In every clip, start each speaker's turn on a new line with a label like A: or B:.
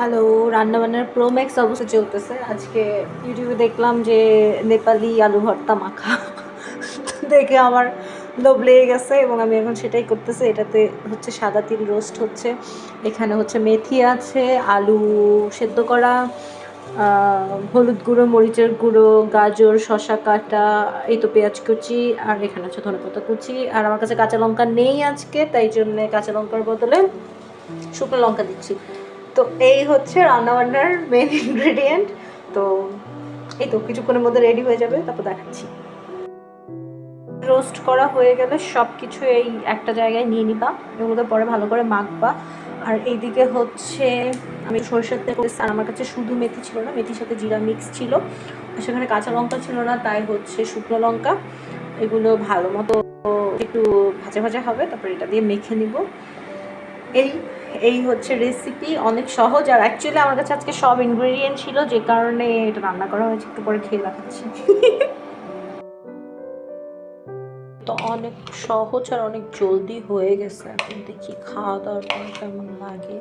A: Hello, রান্নাবান্নার pro max অবস্থা চলতেছে। আজকে ইউটিউবে দেখলাম যে নেপালি আলু ভর্তা মাখা দেখে আমার লোভ লেগে গেছে এবং আমি এখন সেটাই করতেছি। এটাতে হচ্ছে সাদা তিল রোস্ট হচ্ছে, এখানে হচ্ছে মেথি আছে, আলু সেদ্ধ করা, হলুদ গুঁড়ো, মরিচের গুঁড়ো, গাজর, শসা কাটা, এই তো পেঁয়াজ কুচি, আর এখানে হচ্ছে ধনেপাতা কুচি। আর আমার কাছে কাঁচা লঙ্কা নেই আজকে, তাই জন্যে কাঁচা লঙ্কার বদলে শুকনো লঙ্কা দিচ্ছি। তো এই হচ্ছে রান্নাবান্নার মেন ইনগ্রেডিয়েন্ট। তো এই তো কিছুক্ষণের মধ্যে রেডি হয়ে যাবে, তারপর দেখাচ্ছি। রোস্ট করা হয়ে গেলে সব কিছু এই একটা জায়গায় নিয়ে নিবা, এগুলোকে পরে ভালো করে মাখবা। আর এইদিকে হচ্ছে আমি সরষের তেল করেছি, আর আমার কাছে শুধু মেথি ছিল না, মেথির সাথে জিরা মিক্স ছিল, আর সেখানে কাঁচা লঙ্কা ছিল না, তাই হচ্ছে শুকনো লঙ্কা। এগুলো ভালো মতো একটু ভাজা ভাজা হবে, তারপর এটা দিয়ে মেখে নিব। এই এই হচ্ছে রেসিপি, অনেক সহজ। আর অ্যাকচুয়ালি আমার কাছে আজকে সব ইনগ্রেডিয়েন্ট ছিল, যে কারণে এটা রান্না করা হয়েছে। একটু পরে খেয়ে দেখাচ্ছি। তো অনেক সহজ আর অনেক জলদি হয়ে গেছে। এখন দেখি খাওয়া দাওয়ার পর কেমন লাগে।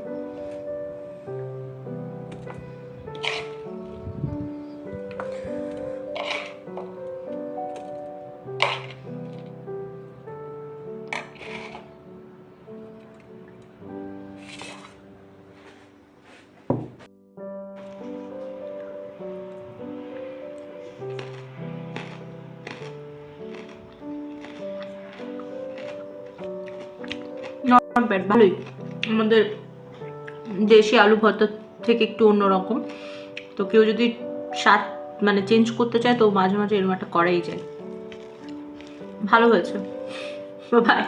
A: নট ব্যাড, ভালোই। আমাদের দেশি আলু ভর্তা থেকে একটু অন্যরকম। তো কেউ যদি স্বাদ মানে চেঞ্জ করতে চায়, তো মাঝে মাঝে এরকম একটা করাই যায়। ভালো হয়েছে। বাই।